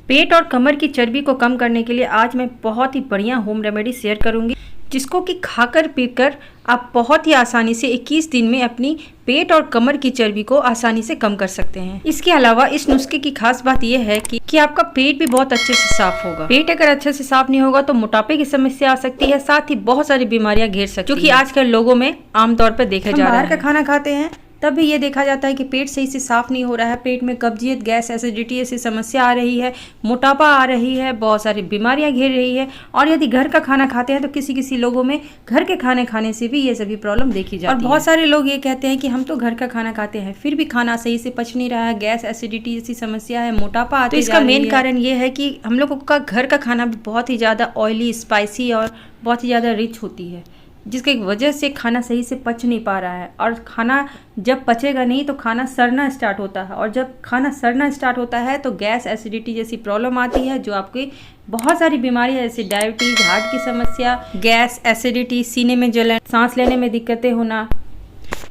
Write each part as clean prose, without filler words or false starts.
पेट और कमर की चर्बी को कम करने के लिए आज मैं बहुत ही बढ़िया होम रेमेडी शेयर करूंगी, जिसको कि खाकर पीकर आप बहुत ही आसानी से 21 दिन में अपनी पेट और कमर की चर्बी को आसानी से कम कर सकते हैं। इसके अलावा इस नुस्खे की खास बात यह है कि आपका पेट भी बहुत अच्छे से साफ होगा। पेट अगर अच्छे से साफ नहीं होगा तो मोटापे की समस्या आ सकती है, साथ ही बहुत सारी बीमारियां घेर सकती है, जो कि आजकल लोगों में आमतौर पर देखा जा रहा है। बाहर का खाना खाते हैं तब भी ये देखा जाता है कि पेट सही से साफ नहीं हो रहा है, पेट में कब्जियत, गैस, एसिडिटी ऐसी समस्या आ रही है, मोटापा आ रही है, बहुत सारी बीमारियां घेर रही है। और यदि घर का खाना खाते हैं तो किसी लोगों में घर के खाने खाने से भी ये सभी प्रॉब्लम देखी जाती है। और बहुत सारे लोग ये कहते हैं कि हम तो घर का खाना खाते हैं फिर भी खाना सही से पच नहीं रहा है, गैस, एसिडिटी जैसी समस्या है, मोटापा आता है। तो इसका मेन कारण ये है कि हम लोगों का घर का खाना भी बहुत ही ज़्यादा ऑयली, स्पाइसी और बहुत ही ज़्यादा रिच होती है, जिसकी वजह से खाना सही से पच नहीं पा रहा है। और खाना जब पचेगा नहीं तो खाना सड़ना स्टार्ट होता है, और जब खाना सड़ना स्टार्ट होता है तो गैस, एसिडिटी जैसी प्रॉब्लम आती है, जो आपकी बहुत सारी बीमारियां जैसे डायबिटीज, हार्ट की समस्या, गैस, एसिडिटी, सीने में जलन, सांस लेने में दिक्कतें होना,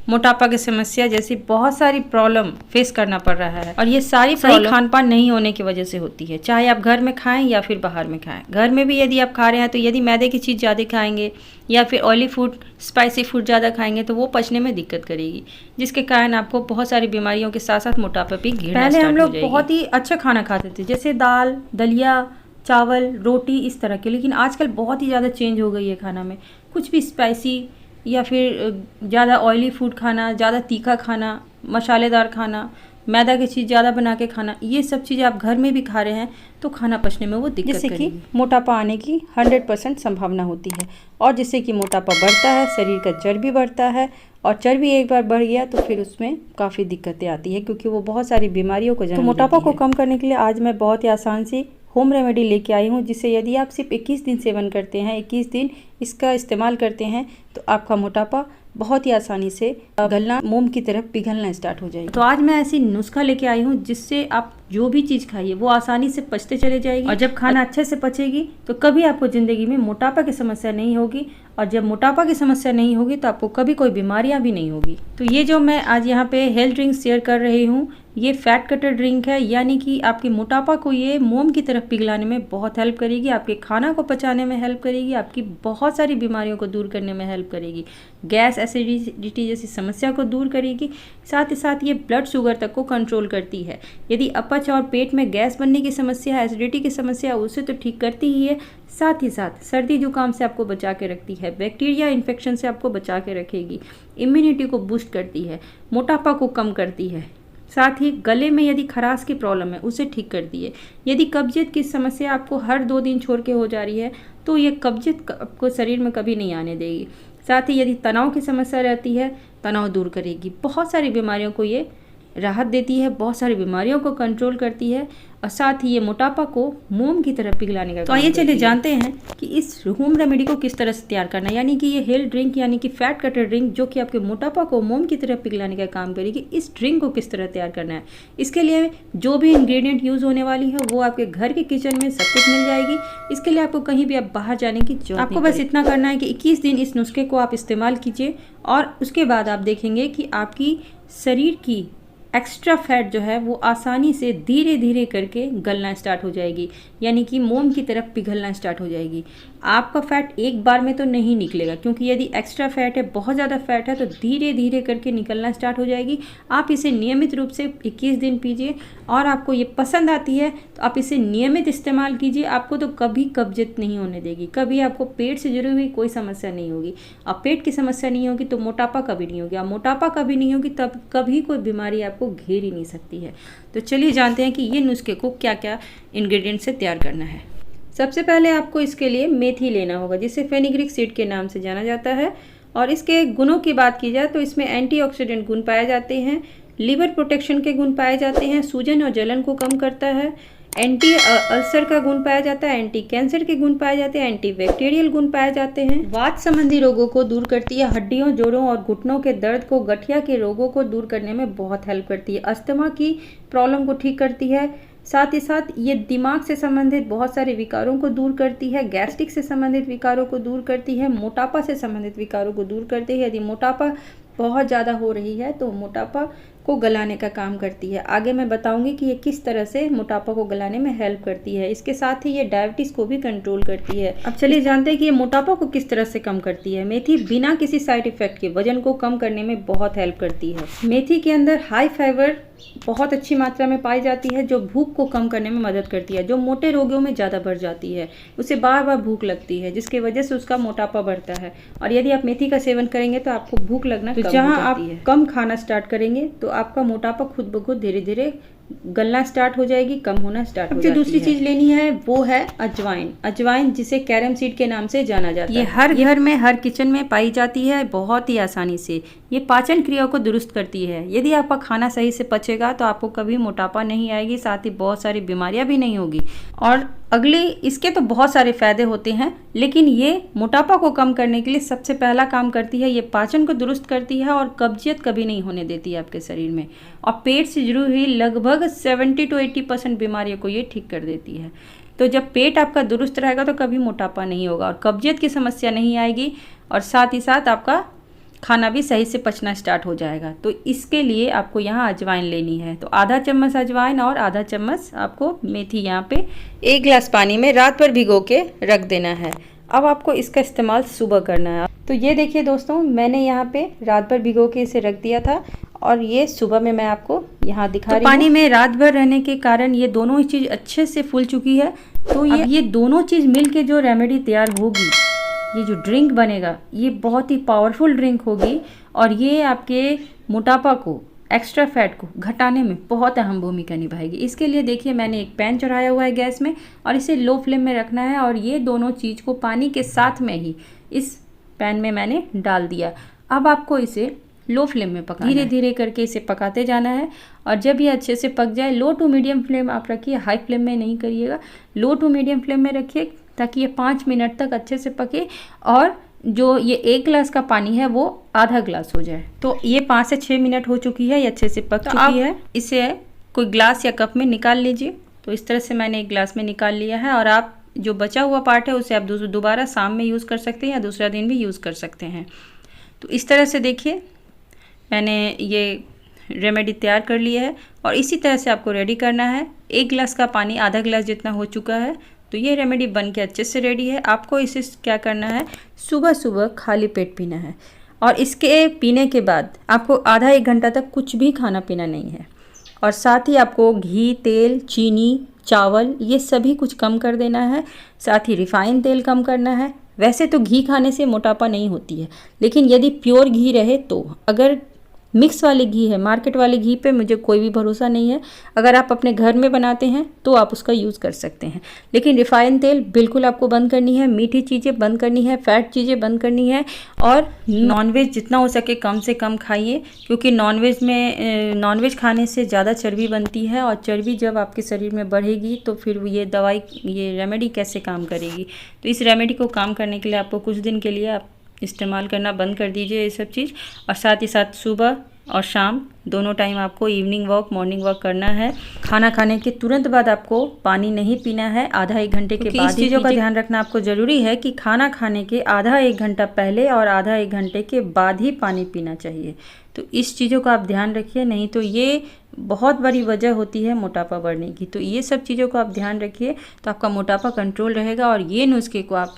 मोटापा की समस्या जैसी बहुत सारी प्रॉब्लम फेस करना पड़ रहा है। और ये सारी सही खान पान नहीं होने की वजह से होती है, चाहे आप घर में खाएं या फिर बाहर में खाएं। घर में भी यदि आप खा रहे हैं तो यदि मैदे की चीज़ ज़्यादा खाएंगे या फिर ऑयली फूड, स्पाइसी फूड ज़्यादा खाएंगे तो वो पचने में दिक्कत करेगी, जिसके कारण आपको बहुत सारी बीमारियों के साथ साथ मोटापा भी घेरना स्टार्ट हो जाएगी। पहले हम लोग बहुत ही अच्छा खाना खाते थे, जैसे दाल, दलिया, चावल, रोटी, इस तरह के, लेकिन आजकल बहुत ही ज़्यादा चेंज हो गई है खाना में। कुछ भी स्पाइसी या फिर ज़्यादा ऑयली फूड खाना, ज़्यादा तीखा खाना, मसालेदार खाना, मैदा की चीज़ ज़्यादा बना के खाना, ये सब चीज़ें आप घर में भी खा रहे हैं तो खाना पचने में वो दिक्कत करेगी, जिससे कि मोटापा आने की 100% संभावना होती है। और जिससे कि मोटापा बढ़ता है, शरीर का चर्बी बढ़ता है, और चर्बी एक बार बढ़ गया तो फिर उसमें काफ़ी दिक्कतें आती है, क्योंकि वो बहुत सारी बीमारियों को जन्म देती है। तो मोटापा को कम करने के लिए आज मैं बहुत ही आसान सी होम रेमेडी लेके आई हूँ, जिससे यदि आप सिर्फ 21 दिन सेवन करते हैं, 21 दिन इसका इस्तेमाल करते हैं तो आपका मोटापा बहुत ही आसानी से गलना, मोम की तरफ पिघलना स्टार्ट हो जाएगी। तो आज मैं ऐसी नुस्खा लेके आई हूँ जिससे आप जो भी चीज़ खाइए वो आसानी से पचते चले जाएगी, और जब खाना अच्छे से पचेगी तो कभी आपको ज़िंदगी में मोटापा की समस्या नहीं होगी, और जब मोटापा की समस्या नहीं होगी तो आपको कभी कोई बीमारियां भी नहीं होगी। तो ये जो मैं आज यहाँ पे हेल्थ ड्रिंक शेयर कर रही हूँ, ये फैट कटर ड्रिंक है, यानी कि आपके मोटापा को ये मोम की तरफ पिघलाने में बहुत हेल्प करेगी, आपके खाना को पचाने में हेल्प करेगी, आपकी बहुत सारी बीमारियों को दूर करने में हेल्प करेगी, गैस, एसिडिटी जैसी समस्या को दूर करेगी, साथ ही साथ ये ब्लड शुगर तक को कंट्रोल करती है। यदि अपच और पेट में गैस बनने की समस्या, एसिडिटी की समस्या, उसे तो ठीक करती ही है, साथ ही साथ सर्दी जुकाम से आपको बचा के रखती है, बैक्टीरिया इन्फेक्शन से आपको बचा के रखेगी, इम्यूनिटी को बूस्ट करती है, मोटापा को कम करती है, साथ ही गले में यदि खराश की प्रॉब्लम है उसे ठीक करती है। यदि कब्जियत की समस्या आपको हर 2 दिन छोड़ के हो जा रही है तो ये कब्जियत आपको शरीर में कभी नहीं आने देगी। साथ ही यदि तनाव की समस्या रहती है, तनाव दूर करेगी, बहुत सारी बीमारियों को ये राहत देती है, बहुत सारी बीमारियों को कंट्रोल करती है, और साथ ही ये मोटापा को मोम की तरफ पिघलाने का। तो आइए चलिए जानते हैं कि इस होम रेमेडी को किस तरह से तैयार करना है, यानी कि ये हेल्थ ड्रिंक यानी कि फैट कटर ड्रिंक जो कि आपके मोटापा को मोम की तरफ पिघलाने का काम करेगी, इस ड्रिंक को किस तरह तैयार करना है। इसके लिए जो भी इंग्रेडिएंट यूज़ होने वाली है वो आपके घर के किचन में सब कुछ मिल जाएगी। इसके लिए आपको कहीं भी आप बाहर जाने की जरूरत नहीं। आपको बस इतना करना है कि 21 दिन इस नुस्खे को आप इस्तेमाल कीजिए, और उसके बाद आप देखेंगे कि आपकी शरीर की एक्स्ट्रा फैट जो है वो आसानी से धीरे धीरे करके गलना स्टार्ट हो जाएगी, यानी कि मोम की तरफ पिघलना स्टार्ट हो जाएगी। आपका फैट एक बार में तो नहीं निकलेगा, क्योंकि यदि एक्स्ट्रा फैट है, बहुत ज़्यादा फैट है, तो धीरे धीरे करके निकलना स्टार्ट हो जाएगी। आप इसे नियमित रूप से 21 दिन पीजिए, और आपको ये पसंद आती है तो आप इसे नियमित इस्तेमाल कीजिए। आपको तो कभी कब्जियत नहीं होने देगी, कभी आपको पेट से जुड़ी हुई कोई समस्या नहीं होगी। अब पेट की समस्या नहीं होगी तो मोटापा कभी नहीं होगी, और मोटापा कभी नहीं होगी तब कभी कोई बीमारी आपको घेर ही नहीं सकती है। तो चलिए जानते हैं कि ये नुस्खे को क्या क्या इंग्रेडिएंट से तैयार करना है। सबसे पहले आपको इसके लिए मेथी लेना होगा, जिसे फेनिग्रीक सीड के नाम से जाना जाता है। और इसके गुणों की बात की जाए तो इसमें एंटीऑक्सीडेंट गुण पाए जाते हैं, लीवर प्रोटेक्शन के गुण पाए जाते हैं, सूजन और जलन को कम करता है, एंटी अल्सर का गुण पाया जाता है, एंटी कैंसर के गुण पाए जाते हैं, एंटी बैक्टीरियल गुण पाए जाते हैं, वात संबंधी रोगों को दूर करती है, हड्डियों, जोड़ों और घुटनों के दर्द को, गठिया के रोगों को दूर करने में बहुत हेल्प करती है, अस्थमा की प्रॉब्लम को ठीक करती है, साथ ही साथ ये दिमाग से संबंधित बहुत सारे विकारों को दूर करती है, गैस्ट्रिक से संबंधित विकारों को दूर करती है, मोटापा से संबंधित विकारों को दूर करती है। यदि मोटापा बहुत ज़्यादा हो रही है तो मोटापा को गलाने का काम करती है। आगे मैं बताऊंगी कि ये किस तरह से मोटापा को गलाने में हेल्प करती है। इसके साथ ही ये डायबिटीज़ को भी कंट्रोल करती है। अब चलिए जानते हैं कि ये मोटापा को किस तरह से कम करती है। मेथी बिना किसी साइड इफेक्ट के वजन को कम करने में बहुत हेल्प करती है। मेथी के अंदर हाई फाइबर बहुत अच्छी मात्रा में पाई जाती है, जो भूख को कम करने में मदद करती है। जो मोटे रोगियों में ज़्यादा बढ़ जाती है, उसे बार बार भूख लगती है, जिसकी वजह से उसका मोटापा बढ़ता है। और यदि आप मेथी का सेवन करेंगे तो आपको भूख लगना कम हो जाती है। जहाँ आप कम खाना स्टार्ट करेंगे तो आपका मोटापा खुद ब खुद धीरे धीरे गलना स्टार्ट हो जाएगी, कम होना स्टार्ट हो जाएगी। जो दूसरी चीज लेनी है वो है अजवाइन। अजवाइन जिसे कैरम सीड के नाम से जाना जाता है, ये हर घर में, हर किचन में पाई जाती है बहुत ही आसानी से। ये पाचन क्रिया को दुरुस्त करती है। यदि आपका खाना सही से पचेगा तो आपको कभी मोटापा नहीं आएगी, साथ ही बहुत सारी बीमारियां भी नहीं होगी। और अगले इसके तो बहुत सारे फायदे होते हैं, लेकिन ये मोटापा को कम करने के लिए सबसे पहला काम करती है, ये पाचन को दुरुस्त करती है और कब्जियत कभी नहीं होने देती है आपके शरीर में। और पेट से जुड़ी हुई लगभग 70 to 80% बीमारियों को ये ठीक कर देती है। तो जब पेट आपका दुरुस्त रहेगा तो कभी मोटापा नहीं होगा और कब्जियत की समस्या नहीं आएगी, और साथ ही साथ आपका खाना भी सही से पचना स्टार्ट हो जाएगा। तो इसके लिए आपको यहाँ अजवाइन लेनी है। तो आधा चम्मच अजवाइन और आधा चम्मच आपको मेथी यहाँ पे 1 गिलास पानी में रात भर भिगो के रख देना है। अब आपको इसका इस्तेमाल सुबह करना है। तो ये देखिए दोस्तों, मैंने यहाँ पे रात भर भिगो के इसे रख दिया था और ये सुबह में मैं आपको यहाँ दिखा रही हूँ। पानी में रात भर रहने के कारण ये दोनों ही चीज़ अच्छे से फूल चुकी है। तो ये दोनों चीज़ मिल के जो रेमेडी तैयार होगी, ये जो ड्रिंक बनेगा, ये बहुत ही पावरफुल ड्रिंक होगी और ये आपके मोटापा को, एक्स्ट्रा फैट को घटाने में बहुत अहम भूमिका निभाएगी। इसके लिए देखिए मैंने एक पैन चढ़ाया हुआ है गैस में और इसे लो फ्लेम में रखना है और ये दोनों चीज़ को पानी के साथ में ही इस पैन में मैंने डाल दिया। अब आपको इसे लो फ्लेम में पकाना है, धीरे धीरे करके इसे पकाते जाना है। और जब ये अच्छे से पक जाए, लो टू मीडियम फ्लेम आप रखिए, हाई फ्लेम में नहीं करिएगा, लो टू मीडियम फ्लेम में रखिए ताकि ये 5 मिनट तक अच्छे से पके और जो ये 1 गिलास का पानी है वो आधा गिलास हो जाए। तो ये 5 से 6 मिनट हो चुकी है, ये अच्छे से पक चुकी है। इसे कोई ग्लास या कप में निकाल लीजिए। तो इस तरह से मैंने एक गिलास में निकाल लिया है और आप जो बचा हुआ पार्ट है उसे आप दोबारा शाम में यूज़ कर सकते हैं या दूसरा दिन भी यूज़ कर सकते हैं। तो इस तरह से देखिए मैंने ये रेमेडी तैयार कर लिया है और इसी तरह से आपको रेडी करना है। 1 गिलास का पानी आधा गिलास जितना हो चुका है। तो ये रेमेडी बन के अच्छे से रेडी है। आपको इसे क्या करना है, सुबह सुबह खाली पेट पीना है और इसके पीने के बाद आपको आधा 1 घंटा तक कुछ भी खाना पीना नहीं है। और साथ ही आपको घी, तेल, चीनी, चावल ये सभी कुछ कम कर देना है। साथ ही रिफाइंड तेल कम करना है। वैसे तो घी खाने से मोटापा नहीं होती है, लेकिन यदि प्योर घी रहे तो, अगर मिक्स वाले घी है, मार्केट वाले घी पे मुझे कोई भी भरोसा नहीं है। अगर आप अपने घर में बनाते हैं तो आप उसका यूज़ कर सकते हैं, लेकिन रिफाइंड तेल बिल्कुल आपको बंद करनी है। मीठी चीज़ें बंद करनी है, फैट चीज़ें बंद करनी है और नॉनवेज जितना हो सके कम से कम खाइए, क्योंकि नॉनवेज खाने से ज़्यादा चर्बी बनती है और चर्बी जब आपके शरीर में बढ़ेगी तो फिर ये रेमेडी कैसे काम करेगी। तो इस रेमेडी को काम करने के लिए आपको कुछ दिन के लिए आप इस्तेमाल करना बंद कर दीजिए ये सब चीज़। और साथ ही साथ सुबह और शाम दोनों टाइम आपको इवनिंग वॉक, मॉर्निंग वॉक करना है। खाना खाने के तुरंत बाद आपको पानी नहीं पीना है, आधा 1 घंटे के बाद। इस चीज़ों का ध्यान रखना आपको ज़रूरी है कि खाना खाने के आधा 1 घंटा पहले और आधा 1 घंटे के बाद ही पानी पीना चाहिए। तो इस चीज़ों का आप ध्यान रखिए, नहीं तो ये बहुत बड़ी वजह होती है मोटापा बढ़ने की। तो ये सब चीज़ों को आप ध्यान रखिए तो आपका मोटापा कंट्रोल रहेगा। और ये नुस्खे को आप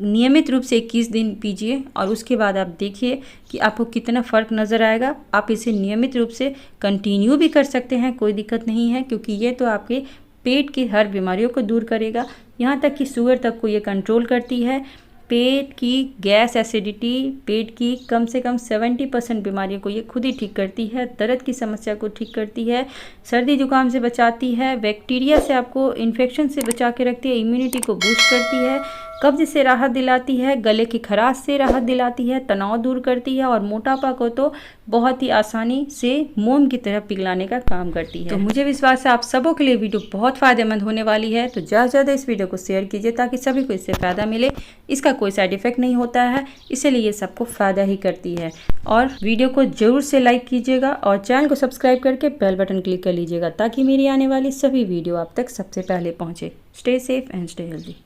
नियमित रूप से 21 दिन पीजिए और उसके बाद आप देखिए कि आपको कितना फ़र्क नज़र आएगा। आप इसे नियमित रूप से कंटिन्यू भी कर सकते हैं, कोई दिक्कत नहीं है, क्योंकि ये तो आपके पेट की हर बीमारियों को दूर करेगा। यहाँ तक कि शुगर तक को ये कंट्रोल करती है। पेट की गैस, एसिडिटी, पेट की कम से कम 70% बीमारियों को ये खुद ही ठीक करती है। दर्द की समस्या को ठीक करती है, सर्दी जुकाम से बचाती है, बैक्टीरिया से आपको इन्फेक्शन से बचा के रखती है, इम्यूनिटी को बूस्ट करती है, कब्ज से राहत दिलाती है, गले की खराश से राहत दिलाती है, तनाव दूर करती है और मोटापा को तो बहुत ही आसानी से मोम की तरह पिघलाने का काम करती है। तो मुझे विश्वास है आप सबों के लिए वीडियो बहुत फ़ायदेमंद होने वाली है। तो ज़्यादा से ज़्यादा इस वीडियो को शेयर कीजिए ताकि सभी को इससे फ़ायदा मिले। इसका कोई साइड इफ़ेक्ट नहीं होता है, इसीलिए ये सबको फ़ायदा ही करती है। और वीडियो को ज़रूर से लाइक कीजिएगा और चैनल को सब्सक्राइब करके बेल बटन क्लिक कर लीजिएगा ताकि मेरी आने वाली सभी वीडियो आप तक सबसे पहले पहुँचे। Stay safe and stay healthy.